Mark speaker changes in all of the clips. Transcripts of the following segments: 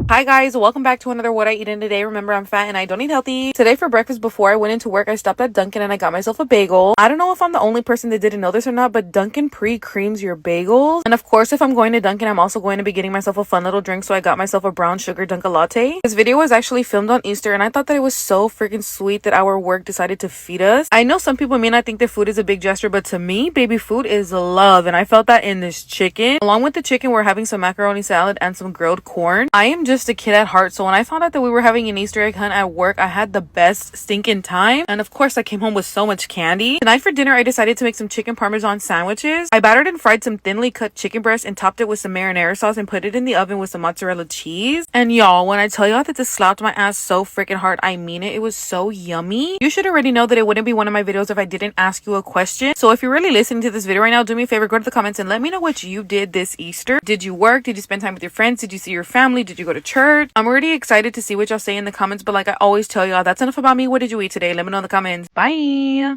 Speaker 1: Hi guys, welcome back to another What I Eat in a Day. Remember, I'm fat and I don't eat healthy. Today for breakfast before I went into work, I stopped at Dunkin' and I got myself a bagel. I don't know if I'm the only person that didn't know this or not, but Dunkin' pre-creams your bagels. And of course, if I'm going to Dunkin', I'm also going to be getting myself a fun little drink, so I got myself a brown sugar Dunkin' latte. This video was actually filmed on Easter and I thought that it was so freaking sweet that our work decided to feed us. I know some people may not think that food is a big gesture, but to me, baby, food is love. And I felt that in this chicken. Along with the chicken, we're having some macaroni salad and some grilled corn. I am just a kid at heart, so when I found out that we were having an Easter egg hunt at work, I had the best stinking time. And of course, I came home with so much candy. Tonight for dinner, I decided to make some chicken parmesan sandwiches. I battered and fried some thinly cut chicken breast and topped it with some marinara sauce and put it in the oven with some mozzarella cheese. And y'all, when I tell y'all that this slapped my ass so freaking hard, I mean it. It was so yummy. You should already know that it wouldn't be one of my videos if I didn't ask you a question. So if you're really listening to this video right now, do me a favor, go to the comments and let me know what you did this Easter. Did you work? Did you spend time with your friends? Did you see your family? Did you go to church? I'm already excited to see what y'all say in the comments, but like I always tell y'all, that's enough about me. What did you eat today? Let me know in the comments. Bye.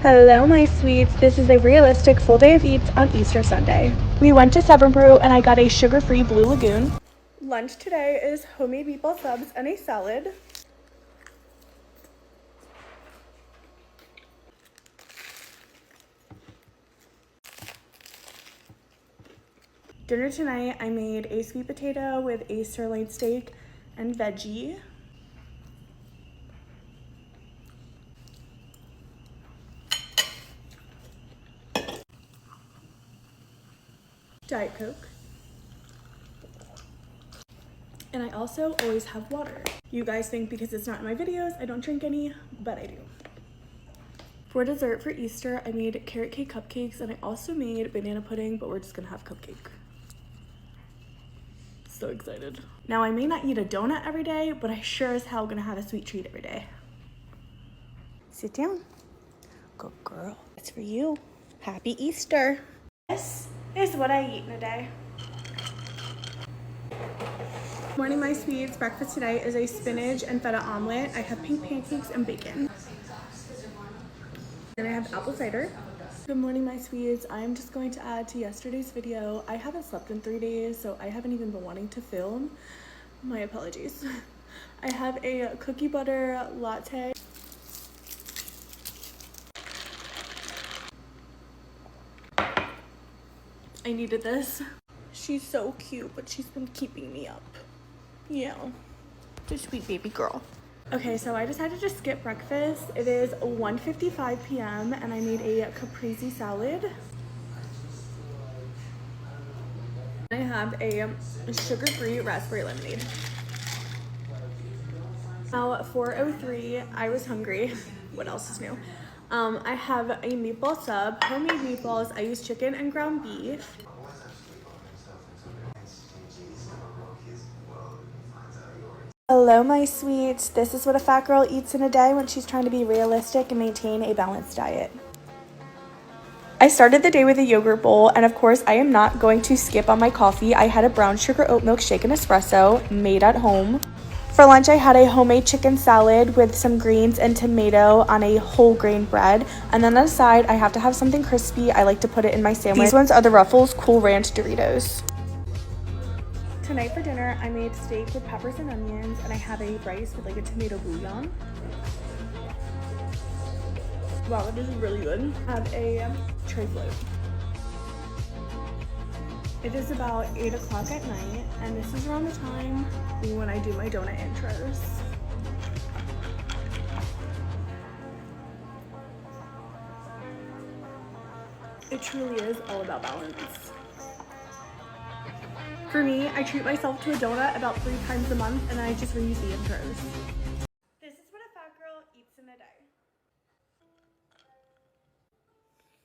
Speaker 2: Hello my sweets, this is a realistic full day of eats on Easter Sunday. We went to Seven Brew and I got a sugar-free Blue Lagoon. Lunch today is homemade meatball subs and a salad. Dinner tonight, I made a sweet potato with a sirloin steak and veggie. Diet Coke. And I also always have water. You guys think because it's not in my videos, I don't drink any, but I do. For dessert for Easter, I made carrot cake cupcakes and I also made banana pudding, but we're just gonna have cupcake. So excited. Now I may not eat a donut every day, but I sure as hell gonna have a sweet treat every day. Sit down. Good girl. That's for you. Happy Easter. This is what I eat in a day. Morning, my sweets. Breakfast today is a spinach and feta omelet. I have pink pancakes and bacon. Then I have apple cider. Good morning, my sweets. I'm just going to add to yesterday's video. I haven't slept in 3 days, so I haven't even been wanting to film. My apologies. I have a cookie butter latte. I needed this. She's so cute, but she's been keeping me up. Yeah, the sweet baby girl. Okay, so I decided to skip breakfast. It is 1:55 p.m. and I made a caprese salad. I have a sugar-free raspberry lemonade. Now 4:03, I was hungry. What else is new? I have a meatball sub, homemade meatballs. I use chicken and ground beef. Hello my sweets, this is what a fat girl eats in a day when she's trying to be realistic and maintain a balanced diet. I started the day with a yogurt bowl, and of course I am not going to skip on my coffee. I had a brown sugar oat milk shake and espresso made at home. For lunch I had a homemade chicken salad with some greens and tomato on a whole grain bread, and then on the side I have to have something crispy. I like to put it in my sandwich. These ones are the Ruffles Cool Ranch Doritos. Tonight for dinner, I made steak with peppers and onions, and I have a rice with like a tomato bouillon. Wow, that is really good. I have a tray float. It is about 8 o'clock at night, and this is around the time when I do my donut intros. It truly is all about balance. For me, I treat myself to a donut about 3 times a month, and then I just reuse the intros. This is what a fat girl eats in a day.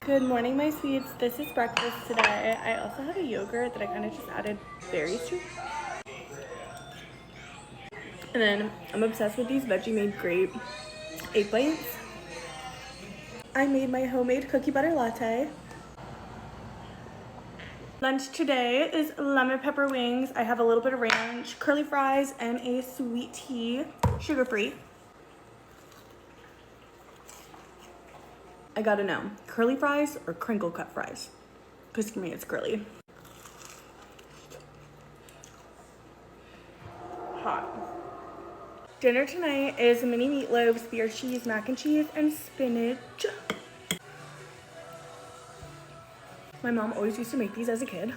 Speaker 2: Good morning, my sweets. This is breakfast today. I also have a yogurt that I kind of just added berries to. And then I'm obsessed with these Veggie-Made Grape egg bites. I made my homemade cookie butter latte. Lunch today is lemon pepper wings. I have a little bit of ranch, curly fries, and a sweet tea, sugar-free. I gotta know, curly fries or crinkle cut fries? Because for me, it's curly. Hot. Dinner tonight is mini meatloaf, beer cheese, mac and cheese, and spinach. My mom always used to make these as a kid.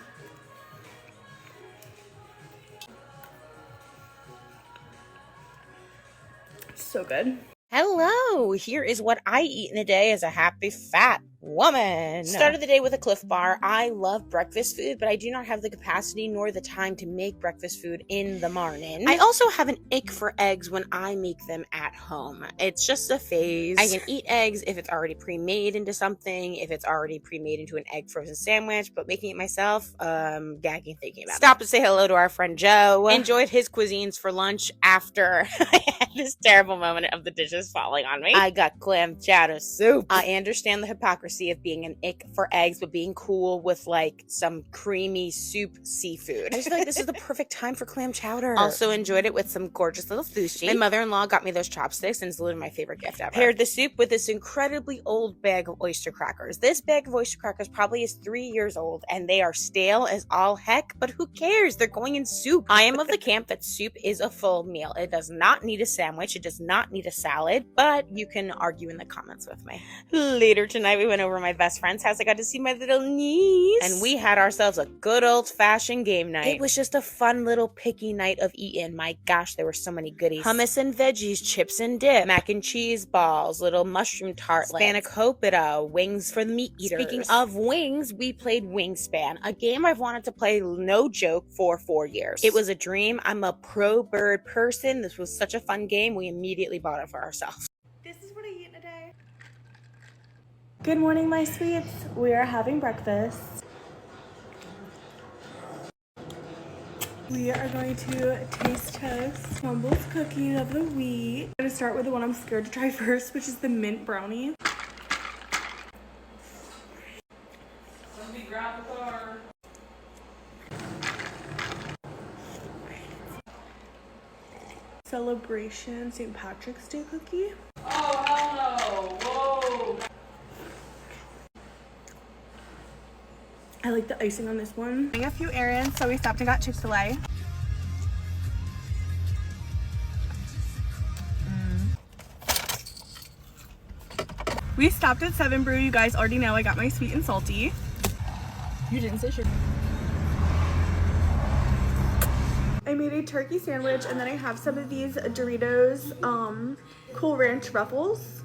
Speaker 2: So good.
Speaker 3: Hello, here is what I eat in a day as a happy fat woman. Started the day with a Cliff Bar. I love breakfast food, but I do not have the capacity nor the time to make breakfast food in the morning. I also have an ick for eggs when I make them at home. It's just a phase. I can eat eggs if it's already pre-made into something, if it's already pre-made into an egg frozen sandwich, but making it myself, gagging thinking about it. Stop to say hello to our friend Joe. Enjoyed his cuisines for lunch after I had this terrible moment of the dishes falling on me. I got clam chowder soup. I understand the hypocrisy of being an ick for eggs, but being cool with like some creamy soup seafood. I just feel like this is the perfect time for clam chowder. Also enjoyed it with some gorgeous little sushi. My mother-in-law got me those chopsticks, and it's literally my favorite gift ever. Paired the soup with this incredibly old bag of oyster crackers. This bag of oyster crackers probably is 3 years old, and they are stale as all heck, but who cares? They're going in soup. I am of the camp that soup is a full meal. It does not need a sandwich. It does not need a salad, but you can argue in the comments with me. Later tonight, we went over my best friend's house. I got to see my little niece, and we had ourselves a good old-fashioned game night. It was just a fun little picky night of eating. My gosh, there were so many goodies. Hummus and veggies, chips and dip, mac and cheese balls, little mushroom tartlets, spanakopita, wings for the meat eaters. Speaking of wings, we played Wingspan, a game I've wanted to play, no joke, for 4 years. It was a dream. I'm a pro bird person. This was such a fun game. We immediately bought it for ourselves.
Speaker 2: This is what I eat in a day. Good morning, my sweets. We are having breakfast. We are going to taste test Crumbles cookie of the week. I'm going to start with the one I'm scared to try first, which is the mint brownie.
Speaker 4: Let me grab the car.
Speaker 2: Celebration St. Patrick's Day cookie.
Speaker 4: Oh, hell no. Whoa.
Speaker 2: I like the icing on this one. Doing a few errands, so we stopped and got Chick-fil-A. We stopped at 7 Brew. You guys already know I got my sweet and salty.
Speaker 1: You didn't say sugar.
Speaker 2: I made a turkey sandwich, and then I have some of these Doritos Cool Ranch Ruffles.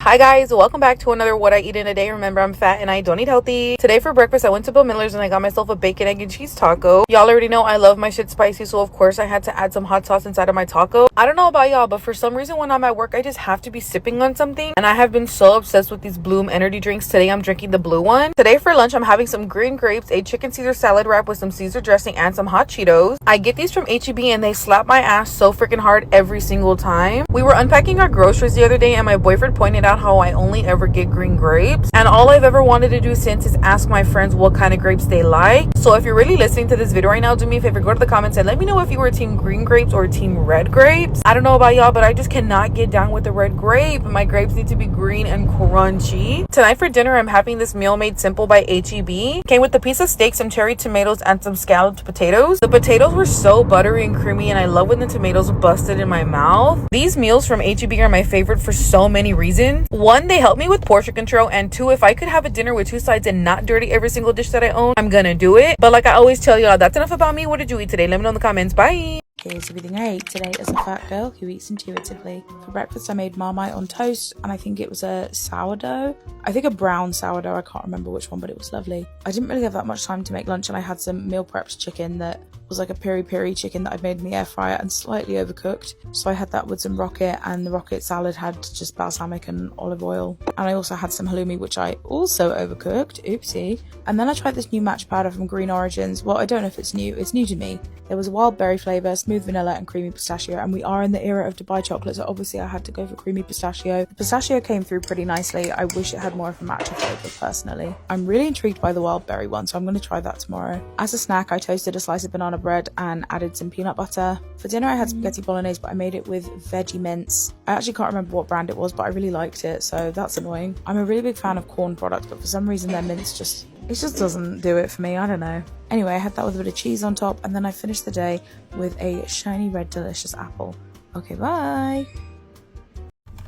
Speaker 1: Hi guys, welcome back to another What I Eat in a Day. Remember, I'm fat and I don't eat healthy. Today for breakfast, I went to Bill Miller's and I got myself a bacon, egg, and cheese taco. Y'all already know I love my shit spicy, so of course I had to add some hot sauce inside of my taco. I don't know about y'all, but for some reason when I'm at work, I just have to be sipping on something. And I have been so obsessed with these Bloom energy drinks. Today I'm drinking the blue one. Today for lunch, I'm having some green grapes, a chicken Caesar salad wrap with some Caesar dressing, and some hot Cheetos. I get these from H-E-B and they slap my ass so freaking hard every single time. We were unpacking our groceries the other day and my boyfriend pointed out how I only ever get green grapes, and all I've ever wanted to do since is ask my friends what kind of grapes they like. So if you're really listening to this video right now, do me a favor, go to the comments and let me know if you were team green grapes or team red grapes. I don't know about y'all, but I just cannot get down with the red grape. My grapes need to be green and crunchy. Tonight for dinner, I'm having this meal made simple by H-E-B. Came with a piece of steak, some cherry tomatoes, and some scalloped potatoes. The potatoes were so buttery and creamy, and I love when the tomatoes busted in my mouth. These meals from H-E-B are my favorite for so many reasons. One, they help me with portion control, and two, if I could have a dinner with 2 sides and not dirty every single dish that I own, I'm gonna do it. But like I always tell y'all, that's enough about me. What did you eat today? Let me know in the comments. Bye.
Speaker 5: Here's everything I ate today as a fat girl who eats intuitively. For breakfast I made Marmite on toast, and I think it was a sourdough. I think a brown sourdough, I can't remember which one, but it was lovely. I didn't really have that much time to make lunch, and I had some meal prepped chicken that was like a peri-peri chicken that I'd made in the air fryer and slightly overcooked. So I had that with some rocket, and the rocket salad had just balsamic and olive oil. And I also had some halloumi, which I also overcooked, oopsie. And then I tried this new match powder from Green Origins. Well, I don't know if it's new to me. There was a wild berry flavour, smooth vanilla and creamy pistachio, and we are in the era of Dubai chocolate, so obviously I had to go for creamy pistachio. The pistachio came through pretty nicely. I wish it had more of a matcha flavour personally. I'm really intrigued by the wild berry one, so I'm going to try that tomorrow. As a snack, I toasted a slice of banana bread and added some peanut butter. For dinner I had spaghetti bolognese, but I made it with veggie mince. I actually can't remember what brand it was, but I really liked it, so that's annoying. I'm a really big fan of corn products, but for some reason their mince just doesn't do it for me. I don't know. Anyway, I had that with a bit of cheese on top, and then I finished the day with a shiny red delicious apple. Okay, bye.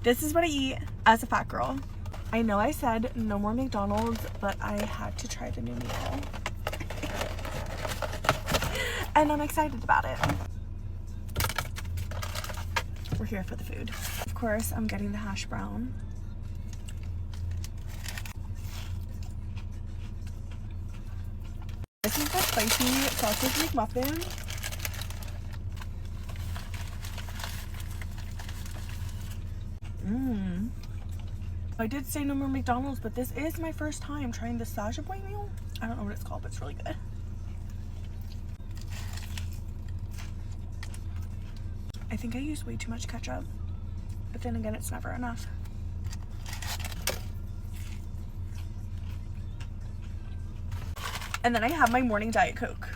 Speaker 2: This is what I eat as a fat girl. I know I said no more McDonald's, but I had to try the new meal. And I'm excited about it. We're here for the food. Of course, I'm getting the hash brown. This is the spicy sausage McMuffin. I did say no more McDonald's, but this is my first time trying the Saja Boy meal. I don't know what it's called, but it's really good. I think I used way too much ketchup, but then again, it's never enough. And then I have my morning Diet Coke.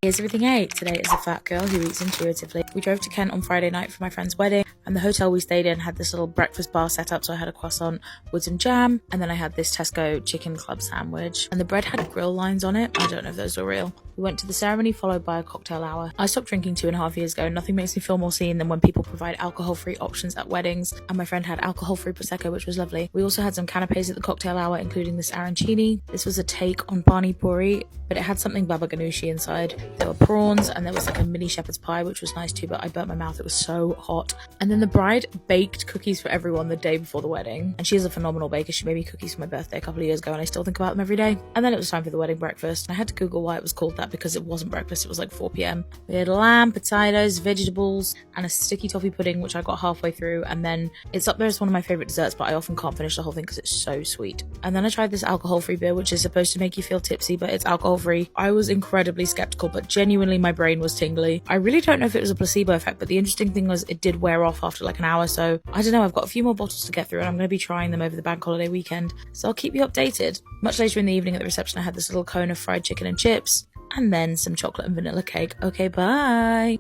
Speaker 5: Here's everything I ate today as a fat girl who eats intuitively. We drove to Kent on Friday night for my friend's wedding, and the hotel we stayed in had this little breakfast bar set up, so I had a croissant with some jam, and then I had this Tesco chicken club sandwich, and the bread had grill lines on it. I don't know if those were real. We went to the ceremony followed by a cocktail hour. I stopped drinking 2.5 years ago. Nothing makes me feel more seen than when people provide alcohol-free options at weddings, and my friend had alcohol-free Prosecco, which was lovely. We also had some canapes at the cocktail hour, including this arancini. This was a take on pani puri, but it had something baba ganoush inside. There were prawns, and there was like a mini shepherd's pie, which was nice too, but I burnt my mouth. It was so hot. And then the bride baked cookies for everyone the day before the wedding, and she is a phenomenal baker. She made me cookies for my birthday a couple of years ago, and I still think about them every day. And then it was time for the wedding breakfast. I had to Google why it was called that, because it wasn't breakfast. It was like 4 p.m. We had lamb, potatoes, vegetables, and a sticky toffee pudding, which I got halfway through, and then it's up there as one of my favorite desserts, but I often can't finish the whole thing because it's so sweet. And then I tried this alcohol-free beer, which is supposed to make you feel tipsy, but it's alcohol-free. I was incredibly skeptical, but genuinely my brain was tingly. I really don't know if it was a placebo effect, but the interesting thing was it did wear off after like an hour, so I don't know. I've got a few more bottles to get through, and I'm going to be trying them over the bank holiday weekend, so I'll keep you updated. Much later in the evening at the reception, I had this little cone of fried chicken and chips, and then some chocolate and vanilla cake. Okay, bye.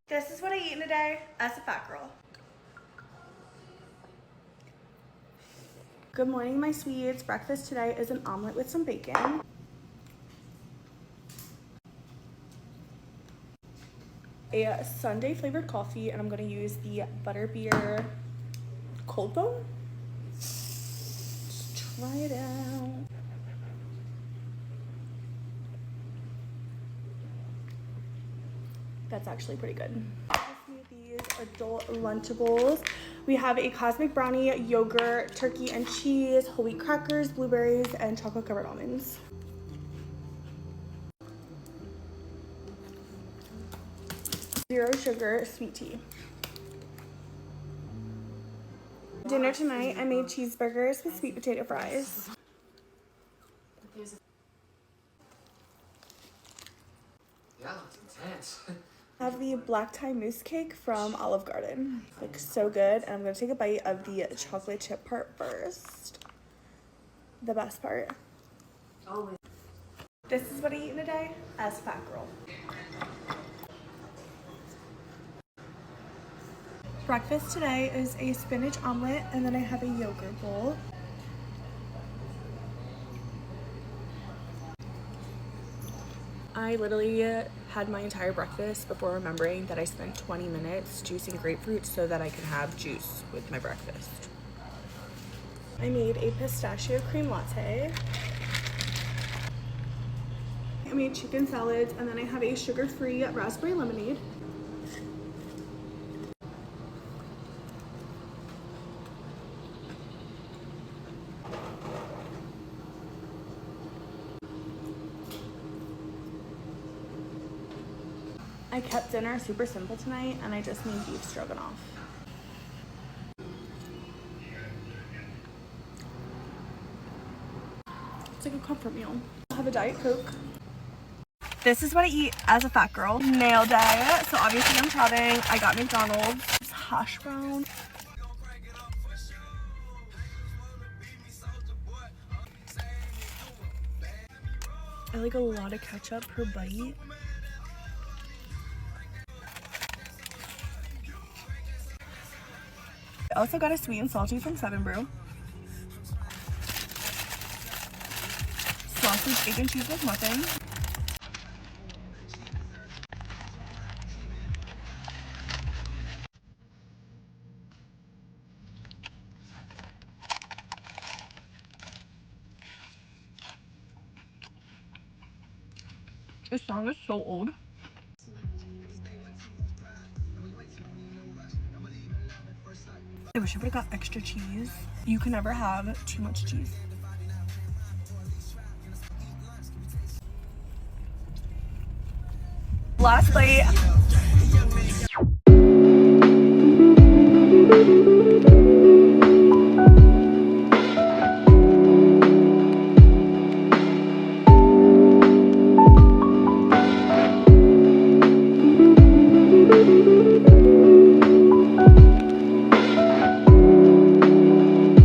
Speaker 2: This is what I eat in a day as a fat girl. Good morning, my sweets. Breakfast today is an omelet with some bacon. A Sunday flavored coffee, and I'm going to use the butterbeer cold foam. Let's try it out. That's actually pretty good. These adult Lunchables. We have a cosmic brownie, yogurt, turkey and cheese, whole wheat crackers, blueberries, and chocolate covered almonds. Zero sugar sweet tea. Dinner tonight, I made cheeseburgers with sweet potato fries.
Speaker 6: Yeah, it's intense.
Speaker 2: I have the black tie mousse cake from Olive Garden. Looks so good, and I'm gonna take a bite of the chocolate chip part first. The best part.
Speaker 6: Always.
Speaker 2: This is what I eat in a day as a fat girl. Breakfast today is a spinach omelet, and then I have a yogurt bowl. I literally had my entire breakfast before remembering that I spent 20 minutes juicing grapefruit so that I could have juice with my breakfast. I made a pistachio cream latte. I made chicken salads, and then I have a sugar-free raspberry lemonade. I kept dinner super simple tonight, and I just made beef stroganoff. It's like a comfort meal. I'll have a Diet Coke. This is what I eat as a fat girl. Nail diet. So obviously I'm chatting. I got McDonald's. Hash brown. I like a lot of ketchup per bite. I also got a sweet and salty from 7 Brew. Sausage, egg, and cheese with muffin. This song is so old. I wish I would have got extra cheese. You can never have too much cheese. Last bite.